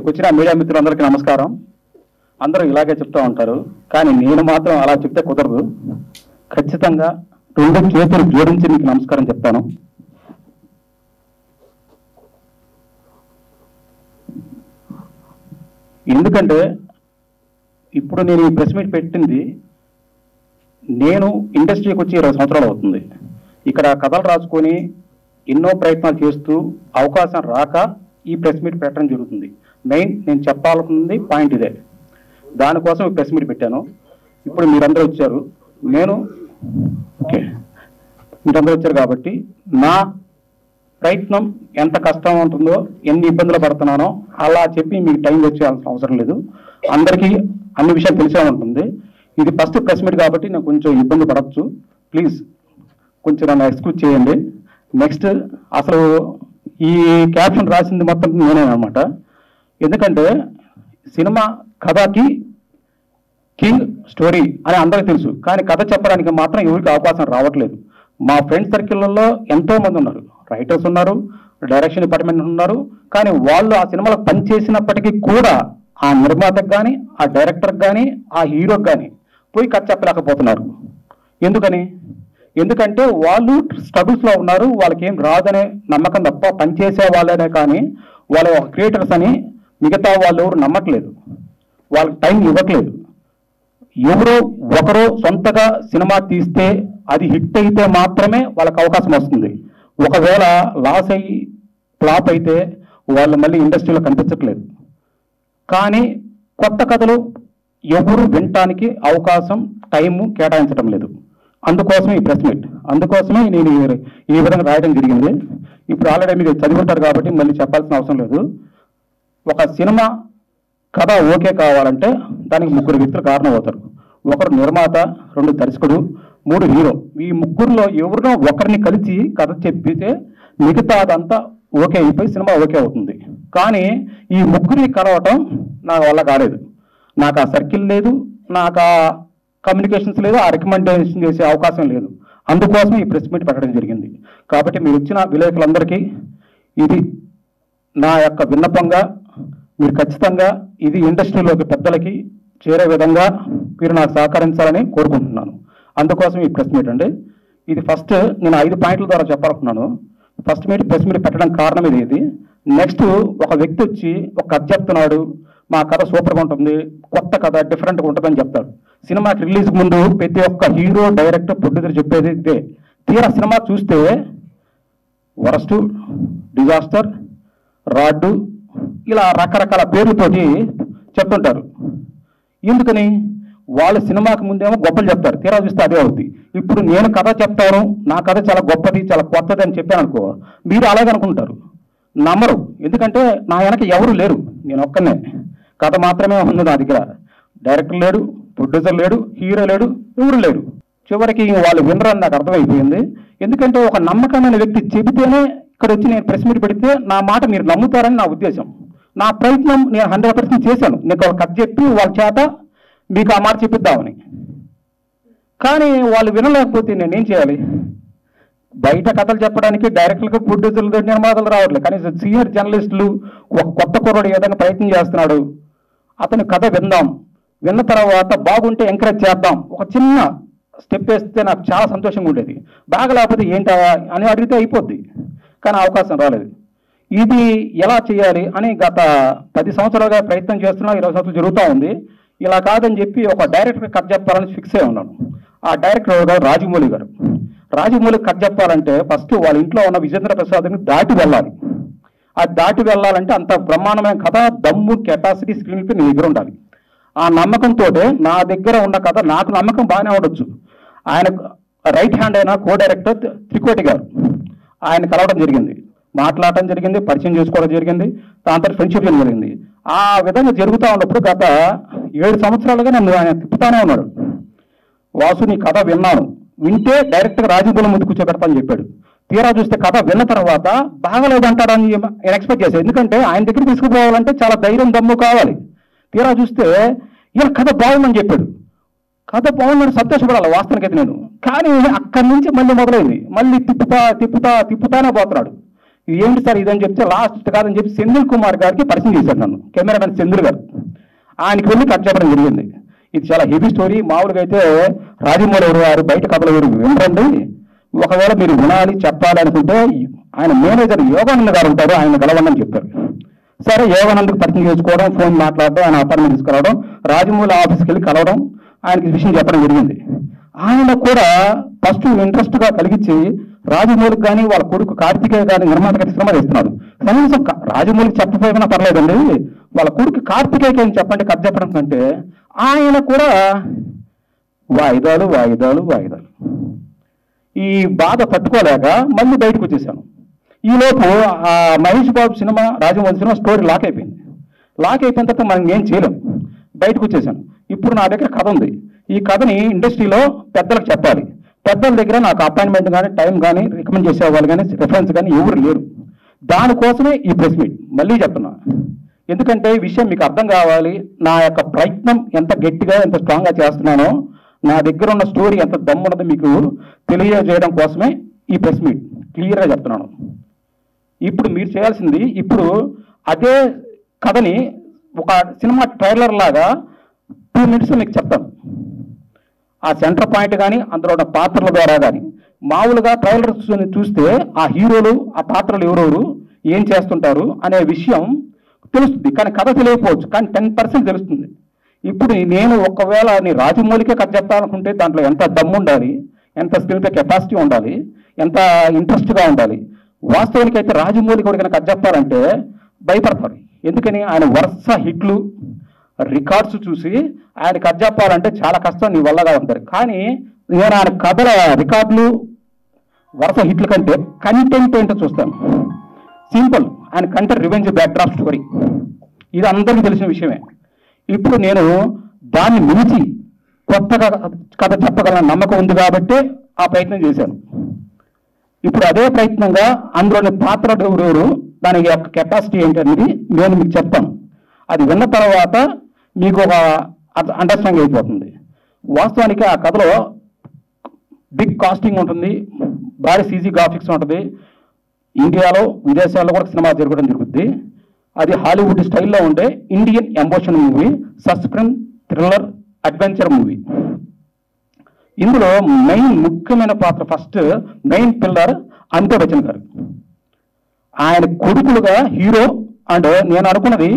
వచ్చిన మీడియా మిత్రులందరికీ నమస్కారం. అందరూ ఇలాగే చెప్తూ ఉంటారు, కానీ నేను మాత్రం అలా చెప్తే కుదరదు. ఖచ్చితంగా రెండు చేతులు జోడించి మీకు నమస్కారం చెప్తాను. ఎందుకంటే ఇప్పుడు నేను ఈ ప్రెస్ మీట్ పెట్టింది, నేను ఇండస్ట్రీకి వచ్చి 20 సంవత్సరాలు అవుతుంది. ఇక్కడ కథలు రాసుకొని ఎన్నో ప్రయత్నాలు చేస్తూ అవకాశం రాక ఈ ప్రెస్ మీట్ పెట్టడం జరుగుతుంది. మెయిన్ నేను చెప్పాలనుకుంది పాయింట్ ఇదే. దానికోసం ఈ ప్రెస్ మీట్ పెట్టాను. ఇప్పుడు మీరందరూ వచ్చారు, మీరందరూ వచ్చారు కాబట్టి నా ప్రయత్నం ఎంత కష్టం ఉంటుందో, ఎన్ని ఇబ్బందులు పడుతున్నానో అలా చెప్పి మీకు టైం వచ్చేయాల్సిన అవసరం లేదు. అందరికీ అన్ని విషయాలు తెలిసే ఉంటుంది. ఇది ఫస్ట్ ప్రెస్ మీట్ కాబట్టి నేను కొంచెం ఇబ్బంది పడవచ్చు. ప్లీజ్ కొంచెం నన్ను ఎక్స్క్యూజ్ చేయండి. నెక్స్ట్, అసలు ఈ క్యాప్షన్ రాసింది మొత్తం నేనే అనమాట. ఎందుకంటే సినిమా కథకి కింగ్ స్టోరీ అని అందరికీ తెలుసు, కానీ కథ చెప్పడానికి మాత్రం ఎవరికి అవకాశం రావట్లేదు. మా ఫ్రెండ్ సర్కిల్లో ఎంతో మంది ఉన్నారు, రైటర్స్ ఉన్నారు, డైరెక్షన్ డిపార్ట్మెంట్ ఉన్నారు, కానీ వాళ్ళు ఆ సినిమాలో పనిచేసినప్పటికీ కూడా ఆ నిర్మాతకు కానీ, ఆ డైరెక్టర్కి కానీ, ఆ హీరోకి కానీ పోయి కథ చెప్పలేకపోతున్నారు. ఎందుకంటే వాళ్ళు స్ట్రగుల్స్లో ఉన్నారు. వాళ్ళకి ఏం రాదనే నమ్మకం తప్ప పనిచేసే వాళ్ళనే కానీ వాళ్ళు ఒక క్రియేటర్స్ అని మిగతా వాళ్ళు ఎవరు నమ్మట్లేదు, వాళ్ళకి టైం ఇవ్వట్లేదు. ఎవరో ఒకరో సొంతగా సినిమా తీస్తే అది హిట్ అయితే మాత్రమే వాళ్ళకి అవకాశం వస్తుంది. ఒకవేళ లాస్ అయ్యి ఫ్లాప్ అయితే వాళ్ళు మళ్ళీ ఇండస్ట్రీలో కనిపించట్లేదు. కానీ కొత్త కథలు ఎవరు వినటానికి అవకాశం, టైము కేటాయించడం లేదు. అందుకోసమే ఈ ప్రెస్ మీట్, అందుకోసమే నేను ఈ విధంగా రాయడం జరిగింది. ఇప్పుడు ఆల్రెడీ మీరు చదివింటారు కాబట్టి మళ్ళీ చెప్పాల్సిన అవసరం లేదు. ఒక సినిమా కథ ఓకే కావాలంటే దానికి 3 వ్యక్తులు కారణం అవుతారు. ఒకరు నిర్మాత, 2 దర్శకుడు, 3 హీరో. ఈ ముగ్గురులో ఎవరినో ఒకరిని కలిసి కథ చెప్పితే మిగతా అదంతా ఓకే అయిపోయి సినిమా ఓకే అవుతుంది. కానీ ఈ ముగ్గురిని కలవటం నా వల్ల కాలేదు. నాకు ఆ సర్కిల్ లేదు, నాకు ఆ కమ్యూనికేషన్స్ లేదు, ఆ రికమెండేషన్ చేసే అవకాశం లేదు. అందుకోసం ఈ ప్రెస్ మీట్ పెట్టడం జరిగింది. కాబట్టి మీరు వచ్చిన విలేకరులందరికీ ఇది నా యొక్క విన్నపంగా, మీరు ఖచ్చితంగా ఇది ఇండస్ట్రీలోకి పెద్దలకి చేరే విధంగా మీరు నాకు సహకరించాలని కోరుకుంటున్నాను. అందుకోసం ఈ ప్రెస్ మీట్ అండి. ఇది ఫస్ట్ నేను 5 పాయింట్ల ద్వారా చెప్పాలనుకున్నాను. ఫస్ట్ ప్రెస్ మీట్ పెట్టడం కారణం ఇది. నెక్స్ట్, ఒక వ్యక్తి వచ్చి ఒక కథ చెప్తున్నాడు, మా కథ సూపర్గా ఉంటుంది, కొత్త కథ డిఫరెంట్గా ఉంటుందని చెప్తాడు. సినిమాకి రిలీజ్ ముందు ప్రతి ఒక్క హీరో, డైరెక్టర్, ప్రొడ్యూసర్ చెప్పేది ఇదే. తీరా సినిమా చూస్తే వరస్ట్, డిజాస్టర్, రాడ్డు, ఇలా రకరకాల పేర్లతోటి చెప్తుంటారు. ఎందుకని? వాళ్ళు సినిమాకి ముందేమో గొప్పలు చెప్తారు, తీరా చూస్తే అదే అవుద్ది. ఇప్పుడు నేను కథ చెప్తాను, నా కథ చాలా గొప్పది, చాలా కొత్తది అని చెప్పాను అనుకో, మీరు అలాగే అనుకుంటారు, నమ్మరు. ఎందుకంటే నా వెనక ఎవరు లేరు, నేను ఒక్కనే. కథ మాత్రమే ఉంది నా దగ్గర. డైరెక్టర్ లేడు, ప్రొడ్యూసర్ లేడు, హీరో లేడు, ఎవరు లేరు. చివరికి వాళ్ళు వినరని నాకు అర్థమైపోయింది. ఎందుకంటే ఒక నమ్మకమైన వ్యక్తి చెబితేనే ఇక్కడ వచ్చి నేను ప్రెస్ మీట్ పెడితే నా మాట మీరు నమ్ముతారని నా ఉద్దేశం. నా ప్రయత్నం నేను 100% చేశాను. నేను ఒక కథ చెప్పి వాళ్ళ చేత మీకు ఆ మాట చెప్పిద్దామని. కానీ వాళ్ళు వినలేకపోతే నేనేం చేయాలి? బయట కథలు చెప్పడానికి డైరెక్టర్లకు, ప్రొడ్యూసర్లు, నిర్మాతలు రావట్లేదు. కానీ సీనియర్ జర్నలిస్టులు ఒక కొత్త కుర్రాడు ఏదైనా ప్రయత్నం చేస్తున్నాడు, అతని కథ విందాం, విన్న తర్వాత బాగుంటే ఎంకరేజ్ చేద్దాం, ఒక చిన్న స్టెప్ వేస్తే నాకు చాలా సంతోషంగా ఉండేది. బాగా లేకపోతే ఏంటా అని అడిగితే అయిపోద్ది. కానీ అవకాశం రాలేదు. ఇది ఎలా చేయాలి అని గత 10 సంవత్సరాలుగా ప్రయత్నం చేస్తున్నా, 20 సంవత్సరాలు జరుగుతూ ఉంది. ఇలా కాదని చెప్పి ఒక డైరెక్టర్ కథ చెప్పాలని ఫిక్స్ అయి ఉన్నాను. ఆ డైరెక్టర్ గారు రాజమౌళి గారు. రాజమౌళి కథ చెప్పాలంటే ఫస్ట్ వాళ్ళ ఇంట్లో ఉన్న విజేంద్ర ప్రసాద్ని దాటి వెళ్ళాలి. ఆ దాటి వెళ్ళాలంటే అంత బ్రహ్మాండమైన కథ, దమ్ము, కెపాసిటీ, స్క్రీన్ ప్లే నీ దగ్గర ఉండాలి. ఆ నమ్మకంతో నా దగ్గర ఉన్న కథ, నాకు నమ్మకం బాగానే ఉండొచ్చు. ఆయన రైట్ హ్యాండ్ అయిన కో డైరెక్టర్ త్రికోటి గారు, ఆయన కలవడం జరిగింది, మాట్లాడటం జరిగింది, పరిచయం చేసుకోవడం జరిగింది, దాంతో ఫ్రెండ్షిప్ జరిగింది. ఆ విధంగా జరుగుతూ ఉన్నప్పుడు గత 7 సంవత్సరాలుగా నన్ను ఆయన తిప్పుతానే ఉన్నాడు. వాసు, నీ కథ విన్నాను, వింటే డైరెక్ట్గా రాజమౌళి ముందు కూర్చోబెడతానని చెప్పాడు. తీరా చూస్తే కథ విన్న తర్వాత బాగలేదంటాడని నేను ఎక్స్పెక్ట్ చేశాను. ఎందుకంటే ఆయన దగ్గర తీసుకుపోవాలంటే చాలా ధైర్యం, దమ్ము కావాలి. తీరా చూస్తే ఇలా కథ బాగుందని చెప్పాడు. కథ బాగుందని సంతోషపడాలి వాస్తవానికి అయితే నేను. కానీ అక్కడి నుంచి మళ్ళీ మొదలైంది, మళ్ళీ తిప్పుతానే పోతున్నాడు. ఇది ఏంటి సార్ ఇదని చెప్తే లాస్ట్ కాదని చెప్పి సెంధిల్ కుమార్ గారికి పరిచయం చేశాడు నన్ను, కెమెరామెన్ సెంధిల్ గారు. ఆయనకి వెళ్ళి కథ చెప్పడం జరిగింది. ఇది చాలా హెవీ స్టోరీ. మామూలుగా అయితే రాజమౌళి గారు బయట కథలు ఎవరు వినరండి, ఒకవేళ మీరు వినాలి చెప్పాలి అనుకుంటే ఆయన మేనేజర్ యోగానంద్ గారు ఉంటారు, ఆయన కలవండి చెప్పారు. సరే యోగానంద్కి పరిచయం చేసుకోవడం, ఫోన్ మాట్లాడడం, ఆయన అపాయింట్మెంట్ తీసుకురావడం, రాజమౌళి ఆఫీస్కి వెళ్ళి కలవడం, ఆయనకి విషయం చెప్పడం జరిగింది. ఆయన కూడా ఫస్ట్ ఇంట్రెస్ట్గా కలిగించి రాజమౌళికి కానీ వాళ్ళ కొడుకు కార్తికేయ కానీ నిర్మాతగా సినిమా చేస్తున్నాడు. కనీసం రాజమౌళికి చెప్పకపోయినా పర్లేదండి, వాళ్ళ కొడుకు కార్తికేయకి ఏం చెప్పండి కథ చెప్పడం కంటే ఆయన కూడా వాయిదాలు వాయిదాలు వాయిదాలు. ఈ బాధ తట్టుకోలేక మళ్ళీ బయటకు వచ్చేసాను. ఈలోపు ఆ Mahesh Babu cinema Rajamouli cinema story lock అయిపోయింది. లాక్ అయిపోయిన తర్వాత మనం ఏం చేయలేం, బయటకు వచ్చేసాను. ఇప్పుడు నా దగ్గర కథ ఉంది. ఈ కథని ఇండస్ట్రీలో పెద్దలకు చెప్పాలి. పెద్దల దగ్గర నాకు అపాయింట్మెంట్ కానీ టైం కానీ రికమెండ్ చేసేవాళ్ళు కానీ రిఫరెన్స్ కానీ ఎవరు లేరు. దానికోసమే ఈ ప్రెస్ మీట్ మళ్ళీ చెప్తున్నా. ఎందుకంటే ఈ విషయం మీకు అర్థం కావాలి. నా యొక్క ప్రయత్నం ఎంత గట్టిగా ఎంత స్ట్రాంగ్గా చేస్తున్నానో, నా దగ్గర ఉన్న స్టోరీ ఎంత దమ్మున్నదో మీకు తెలియజేయడం కోసమే ఈ ప్రెస్ మీట్ క్లియర్గా చెప్తున్నాను. ఇప్పుడు మీరు చేయాల్సింది, ఇప్పుడు అదే కథని ఒక సినిమా ట్రైలర్ లాగా 2 minutes మీకు చెప్తాను. ఆ సెంటర్ పాయింట్ కానీ అందులో ఉన్న పాత్రల ద్వారా కానీ, మామూలుగా ట్రైలర్ చూస్తే ఆ హీరోలు ఆ పాత్రలు ఎవరెవరు ఏం చేస్తుంటారు అనే విషయం తెలుస్తుంది, కానీ కథ తెలియకపోవచ్చు, కానీ 10% తెలుస్తుంది. ఇప్పుడు నేను ఒకవేళ రాజమౌళికే కథ చెప్పాలనుకుంటే దాంట్లో ఎంత దమ్ము ఉండాలి, ఎంత స్క్రీన్ ప్లే కెపాసిటీ ఉండాలి, ఎంత ఇంట్రెస్ట్గా ఉండాలి. వాస్తవానికి అయితే రాజమౌళి కూడా కథ చెప్పాలంటే భయపడతారు. ఎందుకని ఆయన వరుస హిట్లు రికార్డ్స్ చూసి ఆయన కథ చెప్పాలంటే చాలా కష్టం, నీ వల్లగా ఉంటారు. కానీ నేను ఆయన కథల రికార్డులు వరుస హిట్ల కంటే కంటెంట్ ఏంటో చూస్తాను. సింపుల్, ఆయన కంటెంట్ రివెంజ్ బ్యాక్డ్రాప్ స్టోరీ, ఇది అందరికీ తెలిసిన విషయమే. ఇప్పుడు నేను దాన్ని మించి కొత్తగా కథ చెప్పగలన నమ్మకం ఉంది కాబట్టి ఆ ప్రయత్నం చేశాను. ఇప్పుడు అదే ప్రయత్నంగా అందులోని పాత్రలు ఎవరెవరు, దాని యొక్క కెపాసిటీ ఏంటనేది నేను మీకు చెప్తాను. అది విన్న తర్వాత మీకు ఒక అండర్స్టాండింగ్ అయిపోతుంది. వాస్తవానికి ఆ కథలో బిగ్ కాస్టింగ్ ఉంటుంది, భారీ సీజీ గ్రాఫిక్స్ ఉంటుంది. ఇండియాలో విదేశాల్లో కూడా సినిమా జరగడం జరుగుద్ది. అది హాలీవుడ్ స్టైల్లో ఉండే Indian emotion movie, suspense thriller adventure movie. ఇందులో మెయిన్ ముఖ్యమైన పాత్ర, first main pillar Amitabh Bachchan గారు. ఆయన కొడుకులుగా హీరో అండ్ నేను అనుకున్నది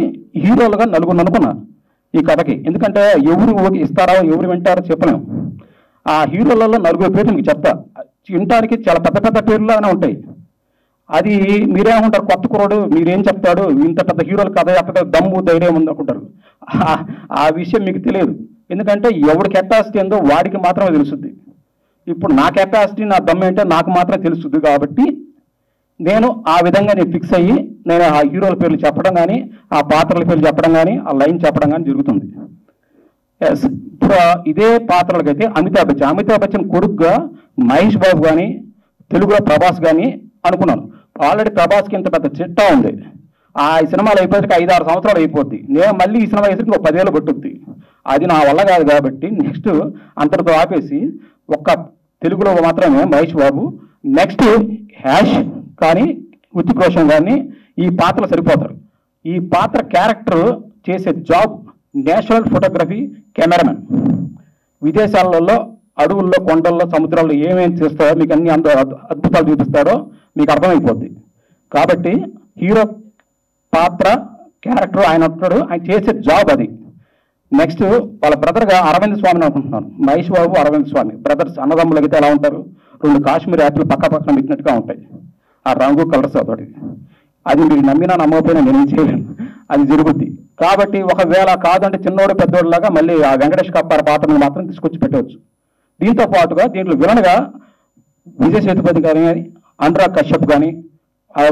హీరోలుగా 4 అనుకున్నా ఈ కథకి. ఎందుకంటే ఎవరు ఇస్తారో ఎవరు వింటారో చెప్పలేము. ఆ హీరోలలో 4 పేర్లు మీకు చెప్తా. వినటానికి చాలా పెద్ద పెద్ద పేర్లుగానే ఉంటాయి. అది మీరేమంటారు, కొత్త కుర్రాడు మీరేం చెప్తాడు, ఇంత పెద్ద హీరోలు కథ చెప్పడం దమ్ము ధైర్యం ఉంది అనుకుంటారు. ఆ విషయం మీకు తెలియదు. ఎందుకంటే ఎవడి కెపాసిటీ ఏందో వాడికి మాత్రమే తెలుస్తుంది. ఇప్పుడు నా కెపాసిటీ నా దమ్ము ఏంటో నాకు మాత్రమే తెలుస్తుంది. కాబట్టి నేను ఆ విధంగా ఫిక్స్ అయ్యి నేను ఆ హీరోల పేర్లు చెప్పడం కానీ, ఆ పాత్రల పేర్లు చెప్పడం కానీ, ఆ లైన్ చెప్పడం కానీ జరుగుతుంది. ఎస్, ఇప్పుడు ఇదే పాత్రలకైతే అమితాబ్ బచ్చన్ కొడుకుగా మహేష్ బాబు కానీ, తెలుగులో ప్రభాస్ కానీ అనుకున్నాను. ఆల్రెడీ ప్రభాస్కి ఇంత పెద్ద చిట్టా ఉంది. ఆ సినిమాలు అయిపోయాక 5-6 సంవత్సరాలు అయిపోద్ది. నేను మళ్ళీ ఈ సినిమా వేసి 10 ఏళ్ళు పట్టుద్ది. అది నా వల్ల కాదు. కాబట్టి నెక్స్ట్ అంతటితో ఆపేసి ఒక్క తెలుగులో మాత్రమే మహేష్ బాబు, నెక్స్ట్ హ్యాష్ కానీ హృతిక్ రోషన్ కానీ ఈ పాత్రలు సరిపోతారు. ఈ పాత్ర క్యారెక్టర్ చేసే జాబ్ నేషనల్ ఫోటోగ్రఫీ కెమెరామెన్. విదేశాలలో అడవుల్లో, కొండల్లో, సముద్రాల్లో ఏమేమి చేస్తారో మీకు అన్ని అద్భుతాలు చూపిస్తారో మీకు అర్థమైపోద్ది. కాబట్టి హీరో పాత్ర క్యారెక్టర్ ఆయన ఉంటాడు, ఆయన చేసే జాబ్ అది. నెక్స్ట్ వాళ్ళ బ్రదర్గా అరవింద్ స్వామిని అనుకుంటున్నాను. మహేష్ బాబు అరవింద్ స్వామి బ్రదర్స్, అన్నదమ్ములకి అయితే ఎలా ఉంటారు, 2 కాశ్మీర్ యాపిల్ పక్క పక్కన పెట్టినట్టుగా ఉంటాయి. ఆ రంగు కలర్స్ అతోటి, అది మీరు నమ్మినా నమ్మకపోయినా నేనేం చేయలేను, అది జరుగుద్ది. కాబట్టి ఒకవేళ కాదంటే చిన్నోడు పెద్దోడులాగా మళ్ళీ ఆ వెంకటేష్ కప్పార పాత్రను మాత్రం తీసుకొచ్చి పెట్టవచ్చు. దీంతో పాటుగా దీంట్లో విలన్గా విజయ్ సేతుపతి కానీ, అనురాగ్ కశ్యప్ కానీ,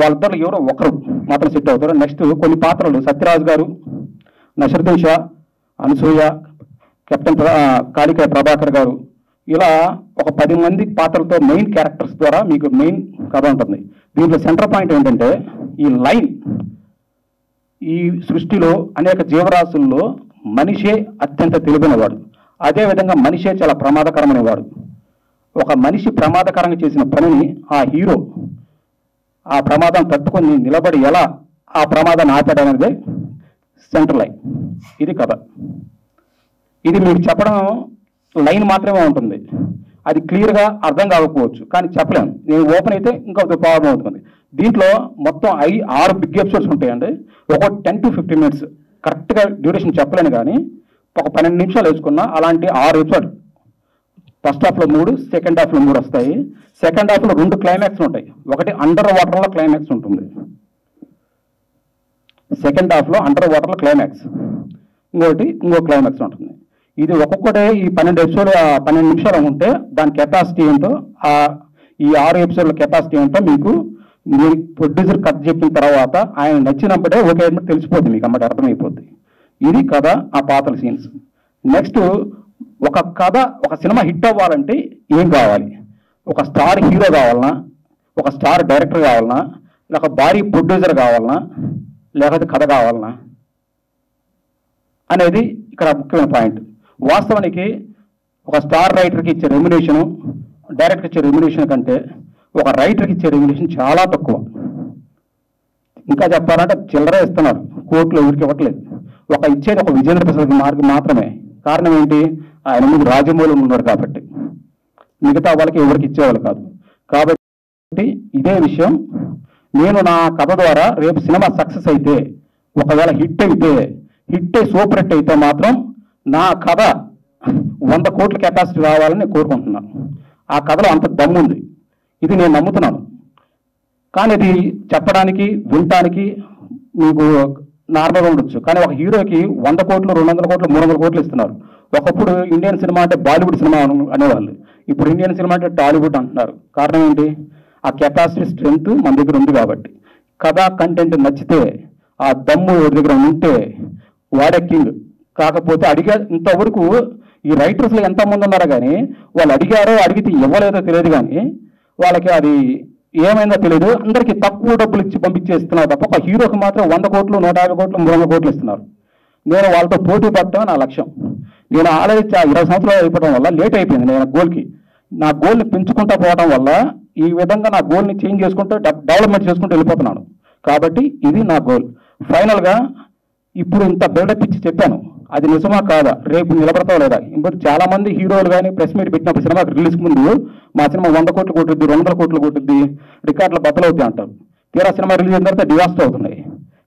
వాళ్ళిద్దరు ఎవరో ఒకరు మాత్రం సెట్ అవుతారు. నెక్స్ట్ కొన్ని పాత్రలు సత్యరాజ్ గారు, నసరుద్దీన్ షా, అనసూయ, కెప్టెన్ కాళికా ప్రభాకర్ గారు, ఇలా ఒక 10 మంది పాత్రలతో మెయిన్ క్యారెక్టర్స్ ద్వారా మీకు మెయిన్ కథ ఉంటుంది. దీంట్లో సెంటర్ పాయింట్ ఏంటంటే ఈ లైన్. ఈ సృష్టిలో అనేక జీవరాశుల్లో మనిషే అత్యంత తెలివైనవాడు, అదేవిధంగా మనిషే చాలా ప్రమాదకరమైనవాడు. ఒక మనిషి ప్రమాదకరంగా చేసిన పనిని ఆ హీరో ఆ ప్రమాదం తట్టుకొని నిలబడి ఎలా ఆ ప్రమాదాన్ని ఆపేయడం సెంటర్ లైన్. ఇది కథ. ఇది మీకు చెప్పడం లైన్ మాత్రమే ఉంటుంది, అది క్లియర్గా అర్థం కాకపోవచ్చు, కానీ చెప్పలేము. నేను ఓపెన్ అయితే ఇంకా ప్రాబ్లం అవుతుంది. దీంట్లో మొత్తం 6 బిగ్ ఎపిసోడ్స్ ఉంటాయండి. ఒక 10 to 15 minutes కరెక్ట్గా డ్యూరేషన్ చెప్పలేను, కానీ ఒక 12 నిమిషాలు వేసుకున్నా అలాంటి 6 ఎపిసోడ్. ఫస్ట్ హాఫ్లో 3, సెకండ్ హాఫ్లో 3 వస్తాయి. సెకండ్ హాఫ్లో 2 క్లైమాక్స్ ఉంటాయి. ఒకటి అండర్ వాటర్లో క్లైమాక్స్ ఉంటుంది, సెకండ్ హాఫ్లో అండర్ వాటర్లో క్లైమాక్స్, ఇంకో క్లైమాక్స్ ఉంటుంది. ఇది ఒక్కొక్కటే ఈ 12 ఎపిసోడ్ 12 నిమిషాలు ఉంటే దాని కెపాసిటీ ఏంటో, ఈ 6 ఎపిసోడ్ల కెపాసిటీ ఏంటో మీకు ప్రొడ్యూసర్ కథ చెప్పిన తర్వాత ఆయన నచ్చినప్పుడే ఒకే తెలిసిపోతుంది, మీకు అమ్మటి అర్థమైపోద్ది. ఇది కథ, ఆ పాతల సీన్స్. నెక్స్ట్ ఒక కథ, ఒక సినిమా హిట్ అవ్వాలంటే ఏం కావాలి? ఒక స్టార్ హీరో కావాలన్నా, ఒక స్టార్ డైరెక్టర్ కావాలన్నా, లేక భారీ ప్రొడ్యూసర్ కావాలన్నా, లేకపోతే కథ కావాలన్నా అనేది ఇక్కడ ముఖ్యమైన పాయింట్. వాస్తవానికి ఒక స్టార్ రైటర్కి ఇచ్చే రెమ్యునేషను డైరెక్టర్కి ఇచ్చే రెమ్యునేషన్ కంటే ఒక రైటర్కి ఇచ్చే రెమ్యునేషన్ చాలా తక్కువ. ఇంకా చెప్పాలంటే చిల్లరే ఇస్తున్నారు, కోర్టులో ఊరికి ఇవ్వట్లేదు. ఇచ్చేది ఒక విజేంద్ర ప్రసాద్ మార్గం మాత్రమే. కారణం ఏంటి? ఆయన ముందు రాజమౌళి ఉన్నాడు కాబట్టి, మిగతా వాళ్ళకి ఎవరికి ఇచ్చేవాళ్ళు కాదు. కాబట్టి ఇదే విషయం, నేను నా కథ ద్వారా రేపు సినిమా సక్సెస్ అయితే, ఒకవేళ హిట్ అయి సూపర్ హిట్ అయితే మాత్రం నా కథ 100 కోట్ల కెపాసిటీ రావాలని నేను కోరుకుంటున్నాను. ఆ కథలో అంత దమ్ముంది, ఇది నేను నమ్ముతున్నాను. కానీ ఇది చెప్పడానికి వినటానికి మీకు నార్మల్గా ఉండొచ్చు, కానీ ఒక హీరోకి 100 కోట్లు 200 కోట్లు 300 కోట్లు ఇస్తున్నారు. ఒకప్పుడు ఇండియన్ సినిమా అంటే బాలీవుడ్ సినిమా అనేవాళ్ళు, ఇప్పుడు ఇండియన్ సినిమా అంటే టాలీవుడ్ అంటున్నారు. కారణం ఏంటి? ఆ కెపాసిటీ స్ట్రెంగ్త్ మన దగ్గర ఉంది కాబట్టి. కథ కంటెంట్ నచ్చితే, ఆ దమ్ము ఎవరి దగ్గర ఉంటే వాడే కింగ్. కాకపోతే ఇంతవరకు ఈ రైటర్స్లో ఎంతమంది ఉన్నారో కానీ వాళ్ళు అడిగితే ఇవ్వలేదో తెలియదు, కానీ వాళ్ళకి అది ఏమైందో తెలియదు. అందరికీ తక్కువ డబ్బులు ఇచ్చి పంపించేస్తున్నారు తప్ప, ఒక హీరోకి మాత్రం 100 కోట్లు 150 కోట్లు 300 కోట్లు ఇస్తున్నారు. నేను వాళ్ళతో పోటీ పడటం నా లక్ష్యం. నేను ఆల్రెడీ 20 సంవత్సరాలు అయిపోవడం వల్ల లేట్ అయిపోయింది. నేను నా గోల్ని పెంచుకుంటూ పోవడం వల్ల ఈ విధంగా నా గోల్ని చేంజ్ చేసుకుంటూ డెవలప్మెంట్ చేసుకుంటూ వెళ్ళిపోతున్నాను. కాబట్టి ఇది నా గోల్. ఫైనల్గా ఇప్పుడు ఇంత బిల్డప్ ఇచ్చి చెప్పాను, అది నిజమా కాదా, రేపు నిలబడతావు లేదా? ఇప్పుడు చాలా మంది హీరోలు కానీ ప్రెస్ మీట్ పెట్టినప్పుడు సినిమా రిలీజ్ ముందు మా సినిమా 100 కోట్లు కొట్టుద్ది 200 కోట్లు కొట్టుద్ది, రికార్డులు బద్దలవుద్ది అంటారు. తీరా సినిమా రిలీజ్ అయిన తర్వాత డివాస్ట్ అవుతున్నాయి.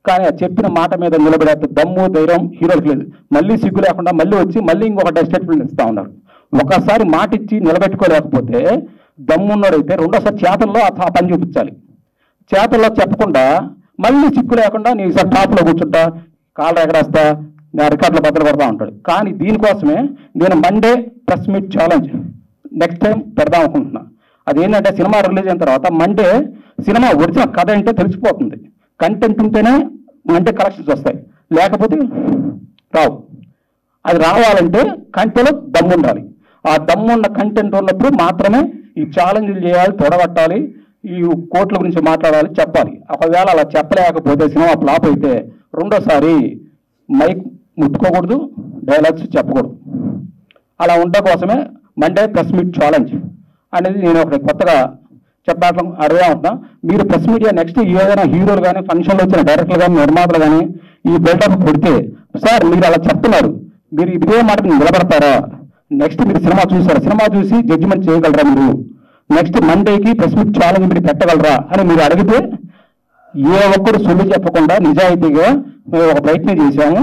కానీ ఆ చెప్పిన మాట మీద నిలబడే దమ్ము ధైర్యం హీరోలకు లేదు. మళ్ళీ సిగ్గు లేకుండా మళ్ళీ ఇంకొక స్టేట్మెంట్ ఇస్తూ ఉన్నారు. ఒకసారి మాట ఇచ్చి నిలబెట్టుకోలేకపోతే దమ్మున్నాడైతే రెండోసారి చేతల్లో ఆ పని చూపించాలి. చేతల్లో చెప్పకుండా మళ్ళీ సిగ్గు లేకుండా నీ ఈసారి టాప్లో కూర్చుంటా, కాళ్ళు ఎగరేస్తా, నా రికార్డులో బద్దలు పడతా ఉంటాడు. కానీ దీనికోసమే నేను Monday press meet challenge next time పెడదాం అనుకుంటున్నా. అదేంటంటే సినిమా రిలీజ్ అయిన తర్వాత మండే సినిమా ఒరిజినల్ కథ అంటే తెలిసిపోతుంది. కంటెంట్ ఉంటేనే మండే కలెక్షన్స్ వస్తాయి, లేకపోతే రావు. అది రావాలంటే కంటెంట్లో దమ్ము ఉండాలి. ఆ దమ్మున్న కంటెంట్ ఉన్నప్పుడు మాత్రమే ఈ ఛాలెంజ్లు చేయాలి, తొడగట్టాలి, ఈ కోట్ల గురించి మాట్లాడాలి, చెప్పాలి. ఒకవేళ అలా చెప్పలేకపోతే సినిమా ఫ్లాప్ అయితే రెండోసారి మైక్ ముట్టుకోకూడదు, డైలాగ్స్ చెప్పకూడదు. అలా ఉండడం కోసమే మండే ప్రెస్ మీట్ ఛాలెంజ్ అనేది నేను ఒక కొత్తగా చెప్పడం అడిగా ఉంటున్నా. మీరు ప్రెస్ మీడియా నెక్స్ట్ ఏదైనా హీరోలు కానీ ఫంక్షన్లో వచ్చిన డైరెక్టర్లు కానీ నిర్మాతలు కానీ ఈ బిల్డప్ కొడితే, సార్ మీరు అలా చెప్తున్నారు, మీరు ఇదే మాటకు నిలబడతారా? నెక్స్ట్ మీరు సినిమా చూసారా, సినిమా చూసి జడ్జిమెంట్ చేయగలరా? మీరు నెక్స్ట్ మండేకి ప్రెస్ మీట్ ఛాలెంజ్ మీరు పెట్టగలరా అని మీరు అడిగితే, ఏ ఒక్కరు సొల్లు చెప్పకుండా నిజాయితీగా మేము ఒక ప్రయత్నం చేశాము,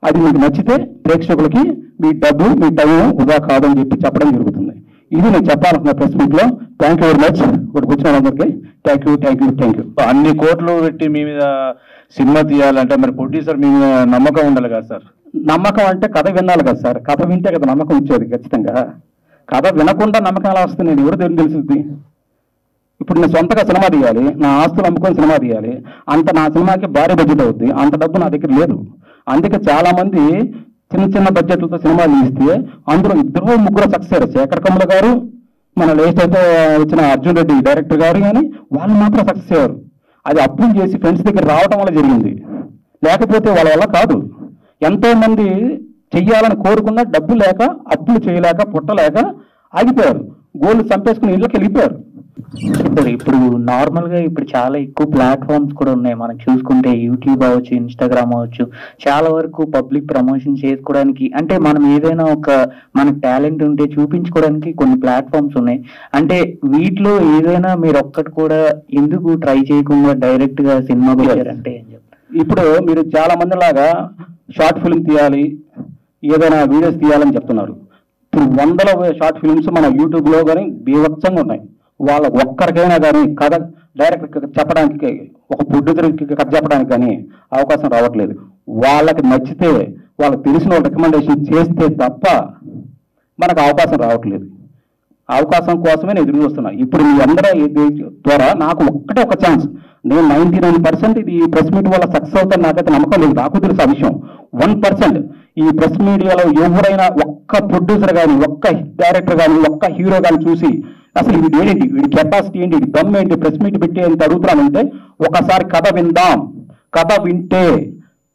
అది మీకు నచ్చితే ప్రేక్షకులకి మీ డబ్బు మీ టైం వృధా కాదని చెప్పడం జరుగుతుంది. ఇది నేను చెప్పాలనుకున్న ప్రెస్ మీట్లో. Thank you very much. ఇప్పుడు కూర్చున్న అందరికీ థ్యాంక్ యూ. అన్ని కోట్లు పెట్టి మీ మీద సినిమా తీయాలంటే మరి ప్రొడ్యూసర్ మీ మీద నమ్మకం ఉండాలి కదా సార్? నమ్మకం అంటే కథ వినాలి కదా సార్, కథ వింటే కదా నమ్మకం వచ్చేది. ఖచ్చితంగా కథ వినకుండా నమ్మకం ఎలా వస్తుంది? నేను ఎవరు తెలిసింది? ఇప్పుడు నేను సొంతగా సినిమా తీయాలి, నా ఆస్తులు అమ్ముకొని సినిమా తీయాలి, అంత నా సినిమాకి భారీ బడ్జెట్ అవుద్ది, అంత డబ్బు నా దగ్గర లేదు. అందుకే చాలా మంది చిన్న బడ్జెట్లతో సినిమాలు తీస్తే అందులో 2-3 సక్సెస్ అయ్యారు. శేఖర్ కమల గారు, మన లేటెస్ట్ అయితే వచ్చిన అర్జున్ రెడ్డి డైరెక్టర్ గారు, కానీ వాళ్ళు మాత్రం సక్సెస్ అయ్యారు. అది అప్పులు చేసి ఫ్రెండ్స్ దగ్గర రావడం వల్ల జరిగింది, లేకపోతే వాళ్ళ వల్ల కాదు. ఎంతో మంది చెయ్యాలని కోరుకున్న డబ్బు లేక, అప్పులు చేయలేక, పుట్టలేక ఆగిపోయారు, గోల్డ్ చంపేసుకుని ఇళ్ళకి వెళ్ళిపోయారు. ఇప్పుడు నార్మల్ గా ఇప్పుడు చాలా ఎక్కువ ప్లాట్ఫామ్స్ కూడా ఉన్నాయి. మనం చూసుకుంటే యూట్యూబ్ అవ్వచ్చు, ఇన్స్టాగ్రామ్ అవ్వచ్చు, చాలా వరకు పబ్లిక్ ప్రమోషన్ చేసుకోవడానికి, అంటే మనం ఏదైనా ఒక మనకు టాలెంట్ ఉంటే చూపించుకోవడానికి కొన్ని ప్లాట్ఫామ్స్ ఉన్నాయి. అంటే వీటిలో ఏదైనా మీరు ఒక్కటి కూడా ఎందుకు ట్రై చేయకుండా డైరెక్ట్ గా సినిమా పెట్టారంటే ఏం చెప్తారు? ఇప్పుడు మీరు చాలా మంది లాగా షార్ట్ ఫిల్మ్ తీయాలి, ఏదైనా వీడియోస్ తీయాలని చెప్తున్నారు. ఇప్పుడు వందల షార్ట్ ఫిల్మ్స్ మన యూట్యూబ్లో కానీ బీభత్సంగా ఉన్నాయి. వాళ్ళ ఒక్కరికైనా కానీ కథ డైరెక్ట్ చెప్పడానికి, ఒక ప్రొడ్యూసర్కి కథ చెప్పడానికి కానీ అవకాశం రావట్లేదు. వాళ్ళకి నచ్చితే వాళ్ళకి తెలిసిన వాళ్ళు రికమెండేషన్ చేస్తే తప్ప మనకు అవకాశం రావట్లేదు. అవకాశం కోసమే నేను ఎదురు చూస్తున్నా. ఇప్పుడు మీ అందరూ ద్వారా నాకు ఒక్కటే ఒక ఛాన్స్. నేను 99% ఇది ప్రెస్ మీట్ వల్ల సక్సెస్ అవుతాను నాకైతే నమ్మకం లేదు. నాకు తెలుసు ఆ విషయం. 1% ఈ ప్రెస్ మీడియాలో ఎవరైనా ఒక్క ప్రొడ్యూసర్ కానీ, ఒక్క డైరెక్టర్ కానీ, ఒక్క హీరో కానీ చూసి అసలు వీడి ఏంటి, వీడి కెపాసిటీ ఏంటి, వీడి దమ్ ఏంటి, ప్రెస్ మీట్ పెట్టి ఎంత అడుగుతున్నానంటే ఒకసారి కథ విందాం. కథ వింటే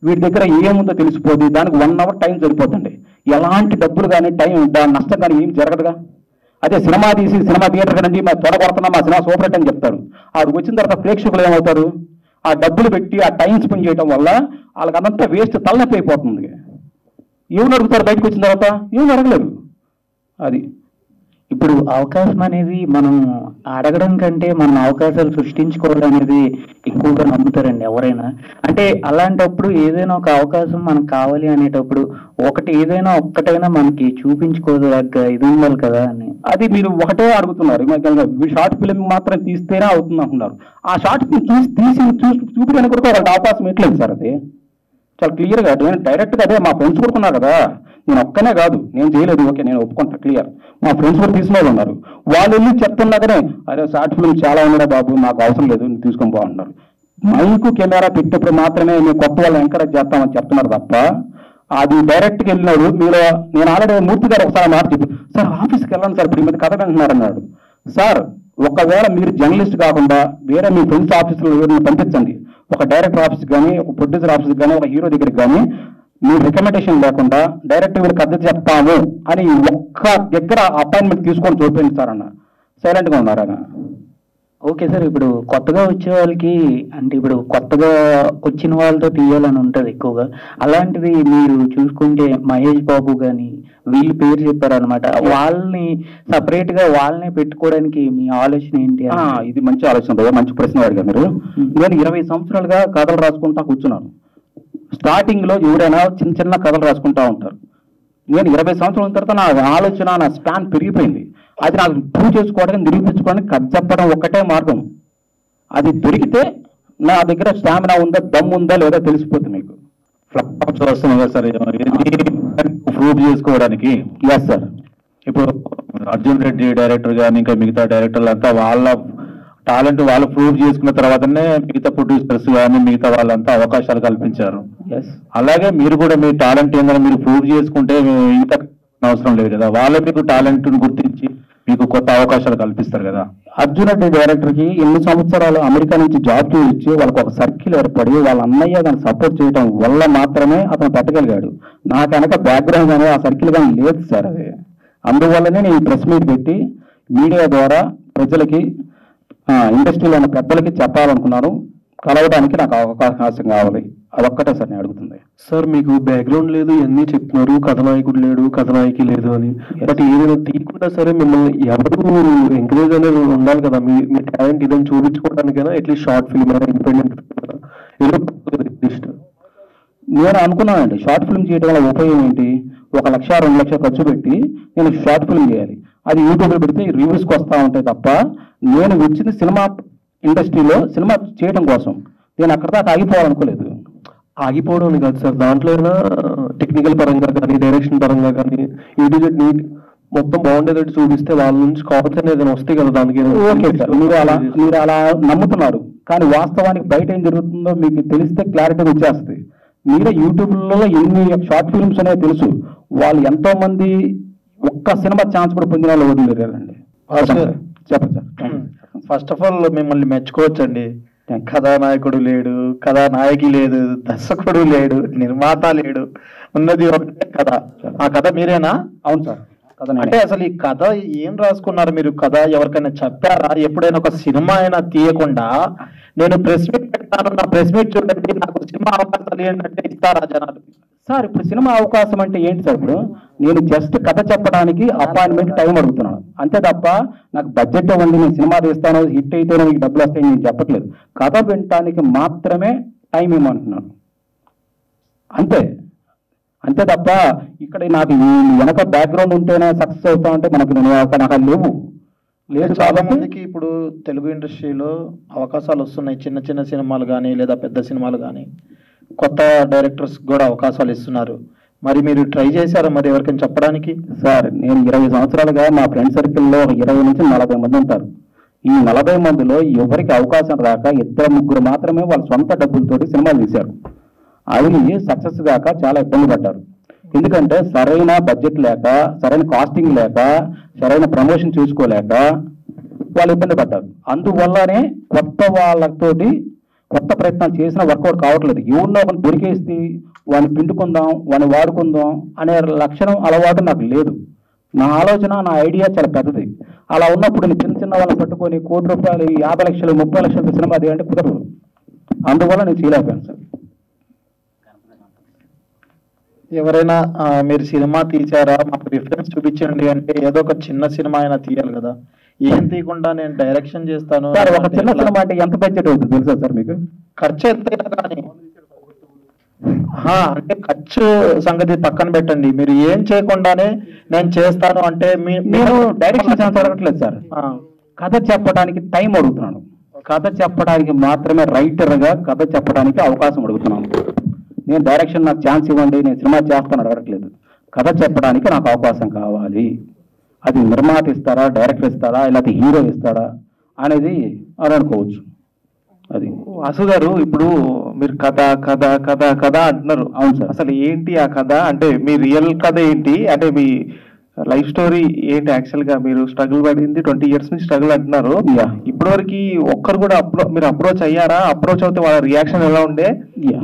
వీడి దగ్గర ఏముందో తెలిసిపోద్ది. దానికి 1 hour టైం సరిపోతుంది. ఎలాంటి డబ్బులు కానీ టైం నష్టం కానీ ఏం జరగదుగా. అదే సినిమా తీసి సినిమా థియేటర్ కదండి మా త్వర కొడుతున్నాం, మా సినిమా సూపర్ హిట్ అని చెప్తారు. ఆడు వచ్చిన తర్వాత ప్రేక్షకులు ఏమవుతారు, ఆ డబ్బులు పెట్టి ఆ టైం స్పెండ్ చేయడం వల్ల వాళ్ళకి అదంతా వేస్ట్, తలనొప్పి అయిపోతుంది. ఏమి అడుగుతారు బయటకు వచ్చిన తర్వాత? ఏం అడగలేదు. అది ఇప్పుడు అవకాశం అనేది మనం అడగడం కంటే మనం అవకాశాలు సృష్టించుకోవడం అనేది ఎక్కువగా నమ్ముతారండి ఎవరైనా. అంటే అలాంటప్పుడు ఏదైనా ఒక అవకాశం మనకు కావాలి అనేటప్పుడు ఏదైనా ఒక్కటైనా మనకి చూపించుకోదగ్గ ఇది ఉండాలి కదా అని. అది మీరు ఒకటే అడుగుతున్నారు. షార్ట్ ఫిల్మ్ మాత్రం తీస్తేనే అవుతుంది అంటున్నారు. ఆ షార్ట్ ఫిల్మ్ చూపించడానికి కూడా వాళ్ళకి అవకాశం ఎట్లేదు సార్. అది చాలా క్లియర్గా నేను డైరెక్ట్గా అదే మా ఫ్రెండ్స్ కూడా ఉన్నారు కదా, నేను ఒక్కనే కాదు, నేను చేయలేదు, ఓకే నేను ఒప్పుకుంటా క్లియర్. మా ఫ్రెండ్స్ కూడా తీసిన వాళ్ళు ఉన్నారు. వాళ్ళు వెళ్ళి చెప్తున్నాకనే అరే షార్ట్ ఫిల్మ్ చాలా ఉన్నాడా బాబు, నాకు అవసరం లేదు, నువ్వు తీసుకొని బాగుంటున్నారు. మైకు కెమెరా పెట్టినప్పుడు మాత్రమే మేము కొత్త వాళ్ళని ఎంకరేజ్ చేస్తామని చెప్తున్నారు తప్ప అది డైరెక్ట్గా వెళ్ళినాడు. మీరు నేను ఆల్రెడీ మూర్తి గారు ఒకసారి మాట చెప్పి సార్ ఆఫీస్కి వెళ్ళండి సార్, ఇప్పుడు ఈ మధ్య కథ వింటున్నారు అన్నాడు. సార్ ఒకవేళ మీరు జర్నలిస్ట్ కాకుండా వేరే మీ ఫ్రెండ్స్ ఆఫీసులో ఎవరిని పంపించండి, ఒక డైరెక్టర్ ఆఫీస్కి కానీ, ఒక ప్రొడ్యూసర్ ఆఫీస్కి కానీ, ఒక హీరో దగ్గరికి కానీ మీ రికమెండేషన్ లేకుండా డైరెక్ట్ వీళ్ళు కథ చెప్తాము అని ఒక్క దగ్గర అపాయింట్మెంట్ తీసుకొని చూపించారు సార్ అన్న. సైలెంట్గా ఉన్నారు ఆయన. ఓకే సార్, ఇప్పుడు కొత్తగా వచ్చే వాళ్ళకి అంటే ఇప్పుడు కొత్తగా వచ్చిన వాళ్ళతో తీయాలని ఉంటుంది ఎక్కువగా. అలాంటిది మీరు చూసుకుంటే మహేష్ బాబు కానీ వీళ్ళు పేరు చెప్పారనమాట, వాళ్ళని సపరేట్ గా వాళ్ళనే పెట్టుకోవడానికి మీ ఆలోచన ఏంటి? ఇది మంచి ఆలోచన కదా, మంచి ప్రశ్న అడిగారు మీరు. నేను 20 సంవత్సరాలుగా కథలు రాసుకుంటా కూర్చున్నాను. స్టార్టింగ్ లో ఎవరైనా చిన్న చిన్న కథలు రాసుకుంటా ఉంటారు. నేను 20 సంవత్సరాల తర్వాత నా ఆలోచన, నా స్పాన్ పెరిగిపోయింది. అది నాకు ప్రూవ్ చేసుకోవడానికి, నిరూపించుకోవడానికి కథ చెప్పడం ఒక్కటే మార్గం. అది దొరికితే నా దగ్గర స్టామినా ఉందా, దమ్ ఉందా లేదా తెలిసిపోతుంది మీకు. వస్తున్నాయి కదా సార్ ప్రూవ్ చేసుకోవడానికి. Yes sir. ఇప్పుడు అర్జున్ రెడ్డి డైరెక్టర్ కానీ ఇంకా మిగతా డైరెక్టర్లు అంతా వాళ్ళ టాలెంట్ వాళ్ళు ప్రూవ్ చేసుకున్న తర్వాతనే మిగతా ప్రొడ్యూసర్స్ కానీ మిగతా వాళ్ళంతా అవకాశాలు కల్పించారు. అలాగే మీరు కూడా మీ టాలెంట్ ఏందని మీరు ప్రూవ్ చేసుకుంటే ఇంత అవసరం లేదు కదా, వాళ్ళే మీకు టాలెంట్ గుర్తించి మీకు కొత్త అవకాశాలు కల్పిస్తారు కదా. అర్జున్ రెడ్డి డైరెక్టర్ కి 8 సంవత్సరాలు అమెరికా నుంచి జాబ్ ఇచ్చి వాళ్ళకి ఒక సర్కిల్ ఏర్పడి వాళ్ళ అన్నయ్య దాన్ని సపోర్ట్ చేయడం వల్ల మాత్రమే అతను పెట్టగలిగాడు. నాకు కనుక బ్యాక్గ్రౌండ్ అనేది ఆ సర్కిల్ కానీ లేదు సార్. అది అందువల్లనే నేను ప్రెస్ మీట్ పెట్టి మీడియా ద్వారా ప్రజలకి, ఇండస్ట్రీలో ఉన్న పెద్దలకి చెప్పాలనుకున్నాను. కలవడానికి నాకు అవకాశం కావాలి, అదొక్కటే సార్ నేను అడుగుతుంది. సార్ మీకు బ్యాక్గ్రౌండ్ లేదు ఇవన్నీ చెప్తున్నారు, కథనాయకుడు లేడు, కథనాయకి లేదు అని. బట్ ఏదైనా తీయకుండా సరే మిమ్మల్ని ఎవరు ఎంకరేజ్ అనేది ఉండాలి కదా, మీ టాలెంట్ ఇదని చూపించుకోవడానికైనా అట్లీస్ట్ షార్ట్ ఫిల్మ్ అయినా ఇండిపెండెంట్ నేను అనుకున్నానండి షార్ట్ ఫిల్మ్ చేయడం వల్ల ఉపయోగం ఏంటి, 1 లక్ష 2 లక్షలు ఖర్చు పెట్టి నేను షార్ట్ ఫిల్మ్ చేయాలి, అది యూట్యూబ్లో పెడితే రివ్యూస్కి వస్తూ ఉంటాయి తప్ప నేను వచ్చింది సినిమా ఇండస్ట్రీలో సినిమా చేయడం కోసం. నేను అక్కడ దాకా ఆగిపోవాలనుకోలేదు. ఆగిపోవడం కాదు సార్, దాంట్లో అయినా టెక్నికల్ పరంగా కానీ డైరెక్షన్ పరంగా కానీ ఈటీజెడ్ నీట్ మొత్తం బాగుండేటట్టు చూపిస్తే వాళ్ళ నుంచి కాల్స్ అనేది వస్తాయి కదా. దానికి ఓకే సార్, మీరు అలా నమ్ముతున్నారు, కానీ వాస్తవానికి బయట ఏం జరుగుతుందో మీకు తెలిస్తే క్లారిటీ వచ్చేస్తుంది. మీరే యూట్యూబ్లో ఎన్ని షార్ట్ ఫిల్మ్స్ అనేవి తెలుసు, వాళ్ళు ఎంతో మంది ఒక్క సినిమా ఛాన్స్ కూడా పొందిన వాళ్ళు వదిలేరండి. చెప్పండి సార్. ఫస్ట్ ఆఫ్ ఆల్ మిమ్మల్ని మెచ్చుకోవచ్చండి. కథానాయకుడు లేడు, కథానాయకి లేదు, దర్శకుడు లేడు, నిర్మాత లేడు, ఉన్నది ఒకటే కథ. ఆ కథ మీరేనా? అవును సార్. అంటే అసలు ఈ కథ ఏం రాసుకున్నారు మీరు? కథ ఎవరికైనా చెప్పారా? ఎప్పుడైనా ఒక సినిమా అయినా తీయకుండా నేను ప్రెస్ మీట్ పెడతాను, నా ప్రెస్ మీట్ చూడండి, నాకు సినిమా అవకాశాలు ఏంటంటే ఇస్తారా జనాలు? సార్ ఇప్పుడు సినిమా అవకాశం అంటే ఏంటి సార్? ఇప్పుడు నేను జస్ట్ కథ చెప్పడానికి అపాయింట్మెంట్ టైం అడుగుతున్నాను అంతే తప్ప నాకు బడ్జెట్ ఉంది, నేను సినిమా తీస్తాను, హిట్ అయితే నీకు డబ్బులు వస్తాయి నేను చెప్పట్లేదు. కథ వినటానికి మాత్రమే టైం ఇవ్వమంటున్నాను అంతే. అంతే తప్ప ఇక్కడ నాకు వెనక బ్యాక్గ్రౌండ్ ఉంటేనే సక్సెస్ అవుతా ఉంటే మనకు నాకు లేవు. లేదు చాలా మందికి ఇప్పుడు తెలుగు ఇండస్ట్రీలో అవకాశాలు వస్తున్నాయి, చిన్న చిన్న సినిమాలు కానీ లేదా పెద్ద సినిమాలు కానీ, కొత్త డైరెక్టర్స్ కూడా అవకాశాలు ఇస్తున్నారు. మరి మీరు ట్రై చేశారా మరి ఎవరికైనా చెప్పడానికి? సార్ నేను 20 సంవత్సరాలుగా మా ఫ్రెండ్ సర్కిల్లో 20 నుంచి 40 మంది ఉంటారు. ఈ 40 మందిలో ఎవరికి అవకాశం రాక 2-3 మాత్రమే వాళ్ళ సొంత డబ్బులతోటి సినిమాలు తీశారు. అది సక్సెస్ కాక చాలా ఇబ్బంది పడ్డారు. ఎందుకంటే సరైన బడ్జెట్ లేక, సరైన కాస్టింగ్ లేక, సరైన ప్రమోషన్ చూసుకోలేక వాళ్ళు ఇబ్బంది పడ్డారు. అందువల్లనే కొత్త వాళ్ళతోటి కొత్త ప్రయత్నాలు చేసినా వర్కౌట్ కావట్లేదు. ఎవరినో ఒకరిని దొరికేసి వాడిని పిండుకుందాం, వాడిని వాడుకుందాం అనే లక్షణం అలవాటు నాకు లేదు. నా ఆలోచన, నా ఐడియా చాలా పెద్దది. అలా ఉన్నప్పుడు నేను చిన్న చిన్న వాళ్ళని పట్టుకొని ₹1 కోటి, 50 లక్షలు, 30 లక్షల సినిమా అది అంటే కుదరదు. అందువల్ల నేను చేయలేకపోయాను సార్. ఎవరైనా మీరు సినిమా తీసారా మాకు రిఫరెన్స్ చూపించండి అంటే ఏదో ఒక చిన్న సినిమా అయినా తీయాలి కదా, ఏం తీయకుండా నేను డైరెక్షన్ చేస్తాను సార్ ఒక చిన్న సినిమా అంటే ఎంత బడ్జెట్ అవుతుంది తెలుసా సార్ మీకు? ఖర్చు ఎంతైనా కానీ అంటే ఖర్చు సంగతి పక్కన పెట్టండి, మీరు ఏం చేయకుండానే నేను చేస్తాను అంటే నేను డైరెక్షన్ ఛాన్స్ అడగట్లేదు సార్, కథ చెప్పడానికి టైం అడుగుతున్నాను. కథ చెప్పడానికి మాత్రమే రైటర్గా కథ చెప్పడానికి అవకాశం అడుగుతున్నాను. నేను డైరెక్షన్ నాకు ఛాన్స్ ఇవ్వండి, నేను సినిమా చేస్తాను అడగట్లేదు. కథ చెప్పడానికి నాకు అవకాశం కావాలి. అది నిర్మాత ఇస్తారా, డైరెక్టర్ ఇస్తారా, లేకపోతే హీరో ఇస్తాడా అనేది అని అనుకోవచ్చు. అది వాసు గారు, ఇప్పుడు మీరు కథ కథ కథ కథ అంటున్నారు. అవును సార్. అసలు ఏంటి ఆ కథ? అంటే మీ రియల్ కథ ఏంటి? అంటే మీ లైఫ్ స్టోరీ ఏంటి? యాక్చువల్ గా మీరు స్ట్రగుల్ పడింది 20 years నుంచి స్ట్రగుల్ అంటున్నారు. ఇప్పటివరకు ఒక్కరు కూడా మీరు అప్రోచ్ అయ్యారా? అప్రోచ్ అవుతే వాళ్ళ రియాక్షన్ ఎలా ఉండే?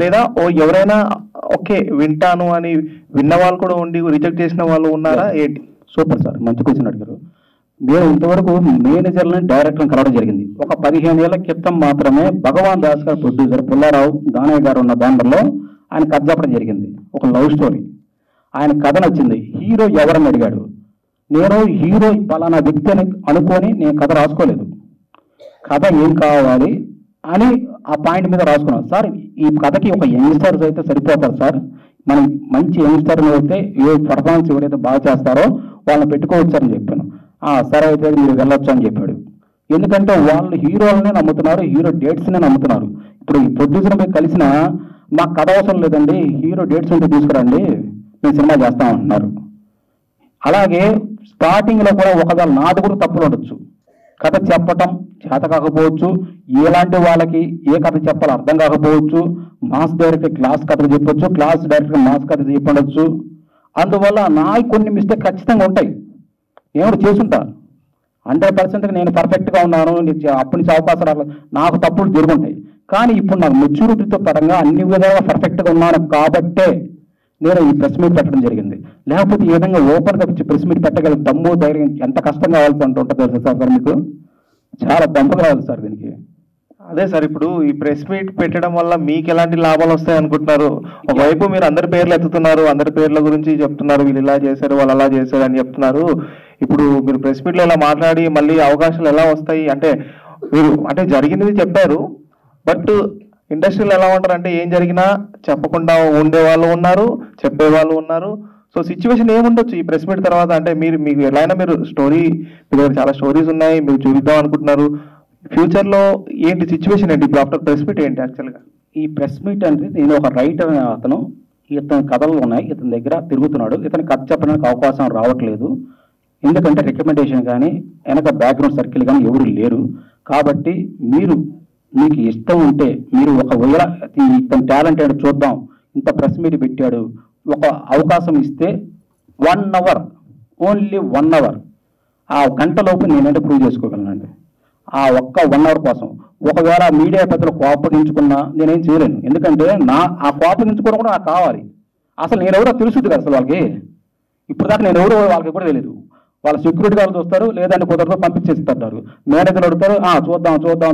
లేదా ఎవరైనా ఓకే వింటాను అని విన్న వాళ్ళు కూడా ఉండి రిజెక్ట్ చేసిన వాళ్ళు ఉన్నారా ఏంటి? సూపర్ సార్, మంచి క్వశ్చన్ అడిగారు. నేను ఇంతవరకు మేనేజర్లను డైరెక్టర్లను కలవడం జరిగింది. ఒక 15 ఏళ్ల క్రితం మాత్రమే భగవాన్ దాస్ గారు ప్రొడ్యూసర్, పుల్లారావు దానయ్య గారు ఉన్న బ్యానర్లో ఆయన కథ చెప్పడం జరిగింది. ఒక లవ్ స్టోరీ. ఆయన కథ నచ్చింది. హీరో ఎవరని అడిగాడు. నేను హీరో పలానా వ్యక్తి అని అనుకొని నేను కథ రాసుకోలేదు. కథ ఏం కావాలి అని ఆ పాయింట్ మీద రాసుకున్నాను. సార్ ఈ కథకి ఒక యంగ్స్టర్స్ అయితే సరిపోతారు సార్, మనం మంచి యంగ్స్టర్ అయితే ఏ పర్ఫార్మెన్స్ ఎవరైతే బాగా చేస్తారో వాళ్ళని పెట్టుకోవచ్చు అని చెప్పాను. సరే అయితే మీరు వెళ్ళొచ్చు అని చెప్పాడు. ఎందుకంటే వాళ్ళు హీరోలనే నమ్ముతున్నారు, హీరో డేట్స్నే నమ్ముతున్నారు. ఇప్పుడు ఈ ప్రొడ్యూసర్ మీద కలిసిన మాకు కథ అవసరం లేదండి, హీరో డేట్స్ ఉంటే తీసుకురండి, నేను సినిమా చేస్తామంటున్నారు. అలాగే స్టార్టింగ్లో కూడా ఒకవేళ నాది కూడా తప్పులు ఉండొచ్చు. కథ చెప్పటం చేత కాకపోవచ్చు, ఎలాంటి వాళ్ళకి ఏ కథ చెప్పాలో అర్థం కాకపోవచ్చు. మాస్ డైరెక్టర్ క్లాస్ కథలు చెప్పొచ్చు, క్లాస్ డైరెక్టర్ మాస్ కథ చెప్పండొచ్చు. అందువల్ల నా కొన్ని మిస్టేక్ ఖచ్చితంగా ఉంటాయి. ఏమిటి చేసుంటా 100% నేను పర్ఫెక్ట్గా ఉన్నాను, అప్పటి నుంచి అవకాశాలు నాకు తప్పులు జరుగుంటాయి. కానీ ఇప్పుడు నాకు మెచ్యూరిటీతో పరంగా అన్ని విధాలుగా పర్ఫెక్ట్గా ఉన్నాను కాబట్టే నేను ఈ ప్రెస్ మీట్ పెట్టడం జరిగింది. లేకపోతే ఈ విధంగా ఓపెన్గా ప్రెస్ మీట్ పెట్టగల దమ్ము ధైర్యం ఎంత కష్టం కావాల్సి ఉంటుంది తెలుసా సార్? మీకు చాలా దమ్ము కావాలి సార్ దీనికి. అదే సార్, ఇప్పుడు ఈ ప్రెస్ మీట్ పెట్టడం వల్ల మీకు ఎలాంటి లాభాలు వస్తాయి అనుకుంటున్నారు? ఒకవైపు మీరు అందరి పేర్లు ఎత్తుతున్నారు, అందరి పేర్ల గురించి చెప్తున్నారు, వీళ్ళు ఇలా చేశారు వాళ్ళు అలా చేశారు అని చెప్తున్నారు. ఇప్పుడు మీరు ప్రెస్ మీట్లో ఇలా మాట్లాడి మళ్ళీ అవకాశాలు ఎలా వస్తాయి? అంటే మీరు అంటే జరిగినది చెప్పారు, బట్ ఇండస్ట్రీలో ఎలా ఉంటారు అంటే ఏం జరిగినా చెప్పకుండా ఉండే వాళ్ళు ఉన్నారు, చెప్పే వాళ్ళు ఉన్నారు. సో సిచ్యువేషన్ ఏముండొచ్చు ఈ ప్రెస్ మీట్ తర్వాత? అంటే మీకు ఎలా అయినా మీరు స్టోరీ, మీ దగ్గర చాలా స్టోరీస్ ఉన్నాయి, మీరు చూపిద్దాం అనుకుంటున్నారు. ఫ్యూచర్ లో ఏంటి సిచ్యువేషన్ ఏంటి ఇప్పుడు ఆఫ్టర్ ప్రెస్ మీట్ ఏంటి యాక్చువల్గా? ఈ ప్రెస్ మీట్ అంటే నేను ఒక రైటర్ అనే అతను, ఇతని కథలు ఉన్నాయి, ఇతని దగ్గర తిరుగుతున్నాడు, ఇతని కథ చెప్పడానికి అవకాశం రావట్లేదు. ఎందుకంటే రికమెండేషన్ కానీ వెనక బ్యాక్గ్రౌండ్ సర్కిల్ కానీ ఎవరు లేరు. కాబట్టి మీకు ఇష్టం ఉంటే మీరు ఒకవేళ ఇతని టాలెంట్ ఏంటో చూద్దాం, ఇంత ప్రెస్ మీట్ పెట్టాడు, ఒక అవకాశం ఇస్తే 1 hour, ఓన్లీ 1 hour, ఆ గంటలోపు నేనంటే ప్రూవ్ చేసుకోగలనండి. ఆ ఒక్క 1 hour కోసం ఒకవేళ మీడియా పెద్దలు కోపగించుకున్నా నేనేం చేయలేను. ఎందుకంటే ఆ కోపగించుకోవడం కూడా నాకు కావాలి. అసలు నేను ఎవరో తెలుసుది కదా అసలు వాళ్ళకి. ఇప్పుడు దాకా నేను ఎవరు వాళ్ళకి కూడా తెలియదు. వాళ్ళ సెక్యూరిటీ వాళ్ళు చూస్తారు, లేదంటే కుదరదు పంపించేస్తారు. మేనేజర్లు అడుగుతారు,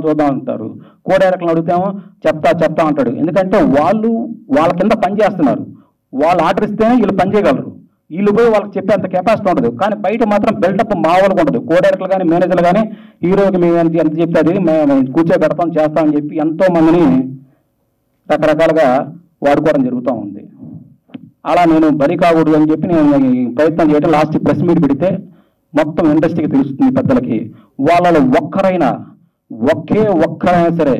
చూద్దాం అంటారు. కో డైరెక్టర్లు అడుగుతామో చెప్తా అంటాడు. ఎందుకంటే వాళ్ళ కింద పని చేస్తున్నారు. వాళ్ళు ఆర్డర్ ఇస్తేనే వీళ్ళు పని చేయగలరు. వీళ్ళు పోయి వాళ్ళకి చెప్పే అంత కెపాసిటీ ఉండదు. కానీ బయట మాత్రం బిల్డప్ మామూలుగా ఉండదు. కో డైరెక్టర్లు కానీ మేనేజర్లు కానీ హీరోకి మేము ఎంత చెప్తే అది మేము కూర్చోబెడతాం చేస్తామని చెప్పి ఎంతో మందిని రకరకాలుగా వాడుకోవడం జరుగుతూ ఉంది. అలా నేను బలి కాకూడదు అని చెప్పి నేను ప్రయత్నం చేయడం. లాస్ట్ ప్రెస్ మీట్ పెడితే మొత్తం ఇండస్ట్రీకి తెలుస్తుంది పెద్దలకి. వాళ్ళలో ఒక్కరైనా సరే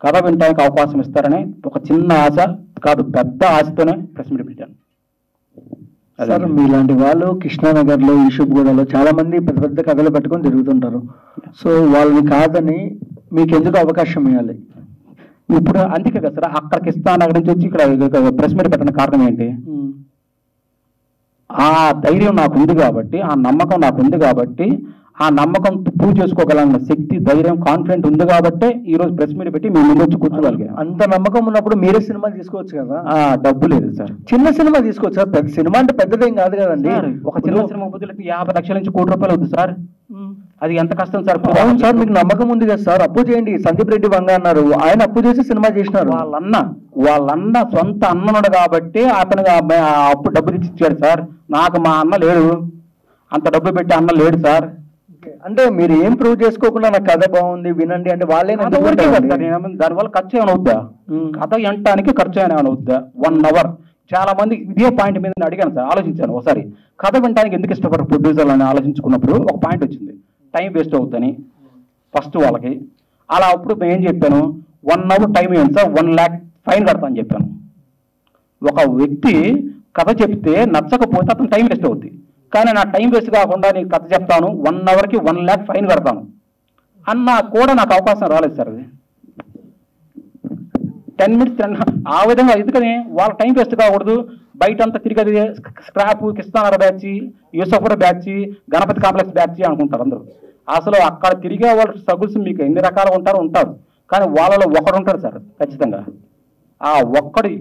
కథ వినడానికి అవకాశం ఇస్తారని ఒక చిన్న ఆశ కాదు, పెద్ద ఆశతోనే ప్రెస్ మీట్ పెట్టాను. సార్, మీలాంటి వాళ్ళు కృష్ణానగర్లో, ఈషుప్గూడలో చాలా మంది పెద్ద పెద్ద కథలు పట్టుకొని తిరుగుతుంటారు. సో వాళ్ళని కాదని మీకు ఎందుకు అవకాశం ఇవ్వాలి? ఇప్పుడు అందుకే కదా సార్ అక్కడ కృష్ణానగర్ నుంచి వచ్చి ఇక్కడ ప్రెస్ మీట్ పెట్టడానికి కారణం ఏంటి? ఆ ధైర్యం నాకు ఉంది కాబట్టి, ఆ నమ్మకం నాకు ఉంది కాబట్టి, ఆ నమ్మకం ప్రూవ్ చేసుకోగలన్న శక్తి, ధైర్యం, కాన్ఫిడెంట్ ఉంది కాబట్టి ఈ రోజు ప్రెస్ మీట్ పెట్టి మేము ముందు వచ్చి కూర్చోగలిగాం. అంత నమ్మకం ఉన్నప్పుడు మీరే సినిమా తీసుకోవచ్చు కదా. డబ్బు లేదు సార్. చిన్న సినిమా తీసుకోవచ్చు సార్. పెద్ద సినిమా అంటే పెద్దదేం కాదు కదండి. ఒక చిన్న సినిమా బుద్ధులకి 50 లక్షల నుంచి ₹1 కోటి అవుతుంది సార్. అది ఎంత కష్టం సార్. అవును సార్, మీకు నమ్మకం ఉంది కదా సార్. అప్పు చేయండి. సందీప్ రెడ్డి వంగ అన్నారు, ఆయన అప్పు చేసి సినిమా చేసినారు. వాళ్ళన్న సొంత అన్ననుడు కాబట్టి అతను అప్పు డబ్బు తెచ్చిచ్చాడు సార్. నాకు మా అన్న లేడు, అంత డబ్బు పెట్టి అన్న లేడు సార్. అంటే మీరు ఏం ప్రూవ్ చేసుకోకుండా నాకు కథ బాగుంది వినండి అంటే వాళ్ళే దానివల్ల ఖర్చు ఏమైనా అవుద్దా? కథ వినటానికి ఖర్చు ఏమైనా అవుద్దా? 1 అవర్. చాలా మంది ఇదే పాయింట్ మీద నేను అడిగాను సార్, ఆలోచించాను ఒకసారి. కథ వినడానికి ఎందుకు ఇష్టపడరు ప్రొడ్యూసర్లు అని ఆలోచించుకున్నప్పుడు ఒక పాయింట్ వచ్చింది, టైం వేస్ట్ అవుతుందని ఫస్ట్ వాళ్ళకి. అలా అప్పుడు నేను ఏం చెప్పాను, 1 అవర్ టైం ఇవ్వండి సార్, 1 lakh ఫైన్ కడతా అని చెప్పాను. ఒక వ్యక్తి కథ చెప్తే నచ్చకపోతే అతను టైం వేస్ట్ అవుద్ది. కానీ నా టైం వేస్ట్ కాకుండా నీకు కథ చెప్తాను, 1 అవర్కి 1 lakh ఫైన్ కడతాను అన్నా కూడా నాకు అవకాశం రాలేదు సార్. అది 10 minutes ఆ విధంగా. ఎందుకని వాళ్ళ టైం వేస్ట్ కాకూడదు. బయట అంతా తిరిగి scrap, Krishnanagar batch, Yousufguda batch, Ganapathi complex batch అనుకుంటారు అందరూ. అసలు అక్కడ తిరిగే వాళ్ళు స్ట్రగుల్స్ మీకు ఎన్ని రకాలుగా ఉంటారు. కానీ వాళ్ళలో ఒకడు ఉంటాడు సార్ ఖచ్చితంగా. ఆ ఒక్కడి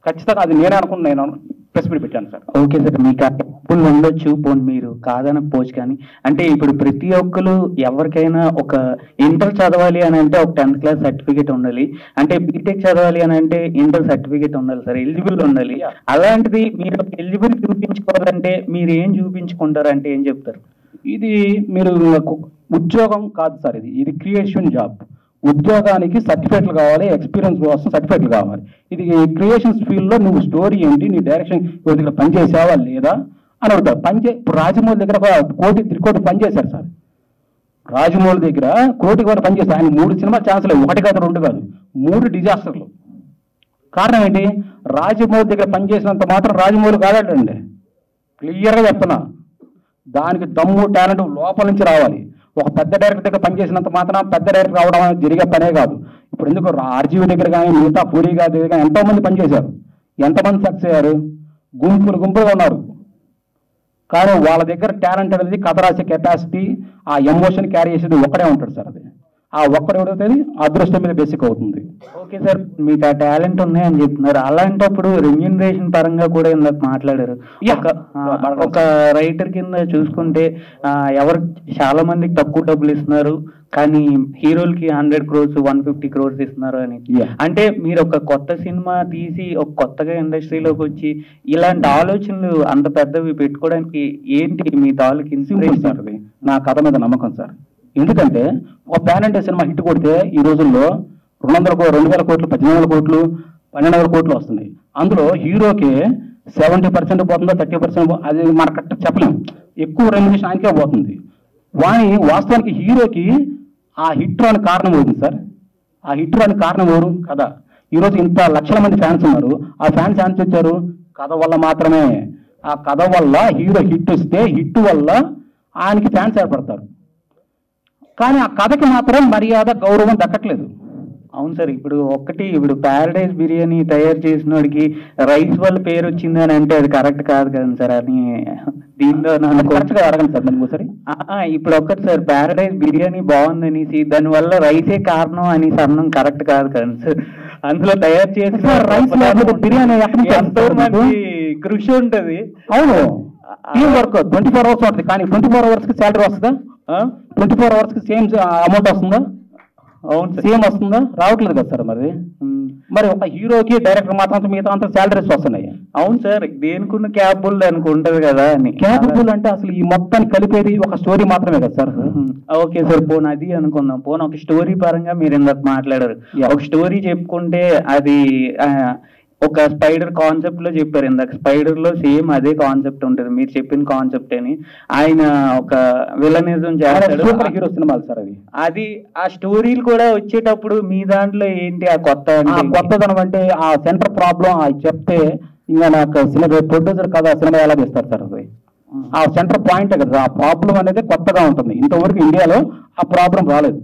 ఖచ్చితంగా అది నేనే అనుకున్నాను, ప్రెస్ మీట్ పెట్టాను సార్. ఓకే సార్, మీకు అప్పులు ఉండొచ్చు, పోనీ మీరు కాదనకపోవచ్చు. కానీ అంటే ఇప్పుడు ప్రతి ఒక్కరు ఎవరికైనా ఒక ఇంటర్ చదవాలి అని అంటే ఒక 10th క్లాస్ సర్టిఫికేట్ ఉండాలి, అంటే బీటెక్ చదవాలి అని అంటే ఇంటర్ సర్టిఫికేట్ ఉండాలి సార్, ఎలిజిబుల్ ఉండాలి. అలాంటిది మీరు ఎలిజిబుల్ చూపించుకోవాలంటే మీరు ఏం చూపించుకుంటారు అంటే ఏం చెప్తారు? ఇది మీరు ఉద్యోగం కాదు సార్, ఇది క్రియేషన్ జాబ్. ఉద్యోగానికి సర్టిఫికేట్లు కావాలి, ఎక్స్పీరియన్స్ కోసం సర్టిఫికేట్లు కావాలి. ఇది క్రియేషన్స్ ఫీల్డ్లో నువ్వు స్టోరీ ఏంటి, నీ డైరెక్షన్ ఎవరి దగ్గర పనిచేసావా లేదా అని అడుగుతారు. ఇప్పుడు రాజమౌళి దగ్గర 1 కోటి పనిచేశారు సార్. రాజమౌళి దగ్గర 1 కోటి కూడా పనిచేశారు. ఆయన 3 సినిమా ఛాన్సులు, 1 కాదు 2 కాదు, 3 డిజాస్టర్లు. కారణం ఏంటి? రాజమౌళి దగ్గర పనిచేసినంత మాత్రం రాజమౌళి కాదండి, క్లియర్గా చెప్తున్నా. దానికి దమ్ము, టాలెంట్ లోపల నుంచి రావాలి. ఒక పెద్ద డైరెక్టర్ దగ్గర పనిచేసినంత మాత్రం పెద్ద డైరెక్టర్ రావడం అనేది జరిగే పనే కాదు. ఇప్పుడు ఎందుకు ఆర్జీవి దగ్గర కానీ, మిగతా పూరి గారి దగ్గర కానీ ఎంతోమంది పనిచేశారు, ఎంతమంది సక్సెస్ అయ్యారు, గుంపులుగా ఉన్నారు. కానీ వాళ్ళ దగ్గర టాలెంట్ అనేది, కథ రాసే కెపాసిటీ, ఆ ఎమోషన్ క్యారీ చేసేది ఒక్కడే ఉంటాడు సార్. అది ఆ ఒక్కడే అవుతుంది, అదృష్టం మీద బేసిక్ అవుతుంది. ఓకే సార్, మీకు ఆ టాలెంట్ ఉన్నాయని చెప్తున్నారు. అలాంటప్పుడు రెమ్యూనరేషన్ పరంగా కూడా ఇందాక మాట్లాడారు. ఒక రైటర్ కింద చూసుకుంటే ఎవరు చాలా మందికి తక్కువ డబ్బులు ఇస్తున్నారు, కానీ హీరోలకి 100 crores 150 crores ఇస్తున్నారు అని. అంటే మీరు ఒక కొత్త సినిమా తీసి ఒక కొత్తగా ఇండస్ట్రీలోకి వచ్చి ఇలాంటి ఆలోచనలు అంత పెద్దవి పెట్టుకోవడానికి ఏంటి మీ తాలూకు ఇన్స్పిరేషన్? సార్ అది నా కథ మీద నమ్మకం సార్. ఎందుకంటే ఒక పాన్ ఇండియా సినిమా హిట్ కొడితే ఈ రోజుల్లో 2,000 కోట్లు 18,000 కోట్లు 12,000 కోట్లు వస్తున్నాయి. అందులో హీరోకి 70% పోతుందో 30%, అది మన కరెక్ట్ చెప్పలేము. ఎక్కువ రెమ్యునరేషన్ ఆయనకే పోతుంది. వాస్తవానికి హీరోకి ఆ హిట్ రాని కారణం అవుతుంది సార్. ఆ హిట్ రాని కారణం ఎవరు? కథ. ఈరోజు ఇంత లక్షల మంది ఫ్యాన్స్ ఉన్నారు. ఆ ఫ్యాన్స్ ఎంత వచ్చారు? కథ వల్ల మాత్రమే. ఆ కథ వల్ల హీరో హిట్ వస్తే హిట్ వల్ల ఆయనకి ఫ్యాన్స్ ఏర్పడతారు. కానీ ఆ కథకి మాత్రం మర్యాద, గౌరవం దక్కట్లేదు. అవును సార్, ఇప్పుడు ప్యారడైజ్ బిర్యానీ తయారు చేసిన వాడికి రైస్ వల్ల పేరు వచ్చింది అని అంటే అది కరెక్ట్ కాదు కదండి సార్. అని దీంట్లో కరెక్ట్గా అడగండి సార్ మరి ఒకసారి. ఇప్పుడు ఒక్కటి సార్, ప్యారడైజ్ బిర్యానీ బాగుందనేసి దానివల్ల రైసే కారణం అనేసి అన్నం కరెక్ట్ కాదు కదండి సార్. అందులో తయారు చేసిన రైస్ బిర్యానీ ఎంతో మంది కృషి ఉంటది. అవును, టీం వర్క్ 24 hours ఉంటుంది, కానీ 24 hours కి శాలరీ వస్తుందా? 24 hours కి సేమ్ అమౌంట్ వస్తుందా? అవును సేమ్ వస్తుందా? రావట్లేదు కదా సార్. మరి ఒక హీరోకి డైరెక్టర్ మాత్రం మిగతా అంతా శాలరీస్ వస్తున్నాయి. అవును సార్, దేనికున్న క్యాపబుల్ దానికి ఉంటది కదా. క్యాపబుల్ అంటే అసలు ఈ మొత్తాన్ని కలిపేది ఒక స్టోరీ మాత్రమే కదా సార్. ఓకే సార్, పోను అది అనుకుందాం. పోను ఒక స్టోరీ పరంగా మీరు ఇందాక మాట్లాడారు, ఒక స్టోరీ చెప్పుకుంటే అది ఒక స్పైడర్ కాన్సెప్ట్ లో చెప్పారు ఇందాక. స్పైడర్ లో సేమ్ అదే కాన్సెప్ట్ ఉంటుంది, మీరు చెప్పిన కాన్సెప్ట్ అని. ఆయన ఒక విలనిజం చేస్తాడు, సూపర్ హీరో సినిమాలు సార్ అది. ఆ స్టోరీలు కూడా వచ్చేటప్పుడు మీ దాంట్లో ఏంటి ఆ కొత్తదనం అంటే ఆ సెంటర్ ప్రాబ్లం చెప్తే ఇంకా నాకు సినిమా ప్రొడ్యూసర్ కదా సినిమా ఎలా చేస్తారు సార్? అది ఆ సెంటర్ పాయింట్ కదా, ఆ ప్రాబ్లం అనేది కొత్తగా ఉంటుంది. ఇంతవరకు ఇండియాలో ఆ ప్రాబ్లం రాలేదు,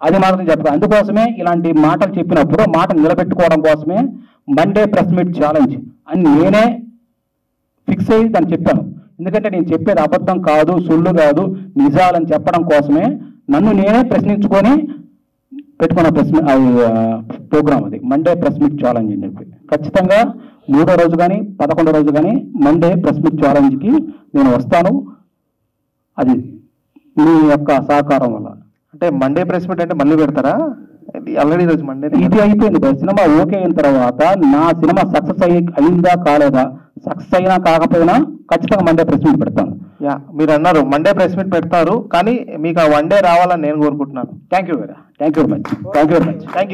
అది మాత్రం చెప్పదు. అందుకోసమే ఇలాంటి మాటలు చెప్పినప్పుడు మాట నిలబెట్టుకోవడం కోసమే మండే ప్రెస్ మీట్ ఛాలెంజ్ అని నేనే ఫిక్స్ అయ్యి దాన్ని చెప్పాను. ఎందుకంటే నేను చెప్పేది అబద్ధం కాదు, సొల్లు కాదు, నిజాలని చెప్పడం కోసమే నన్ను నేనే ప్రశ్నించుకొని పెట్టుకున్న ప్రోగ్రామ్ అది మండే ప్రెస్ మీట్ ఛాలెంజ్ అని చెప్పి. ఖచ్చితంగా 3వ రోజు కానీ 11వ రోజు కానీ మండే ప్రెస్ మీట్ ఛాలెంజ్కి నేను వస్తాను. అది మీ యొక్క సహకారం వల్ల. అంటే మండే ప్రెస్ మీట్ అంటే మళ్ళీ పెడతారా? ఆల్రెడీ రోజు మండే ఇది అయిపోయింది. సినిమా ఓకే అయిన తర్వాత నా సినిమా సక్సెస్ అయిందా కాలేదా, సక్సెస్ అయినా కాకపోయినా ఖచ్చితంగా మండే ప్రెస్ మీట్ పెడతాను. మీరు అన్నారు మండే ప్రెస్ మీట్ పెడతారు, కానీ మీకు ఆ 1 డే రావాలని నేను కోరుకుంటున్నాను. Thank you very much.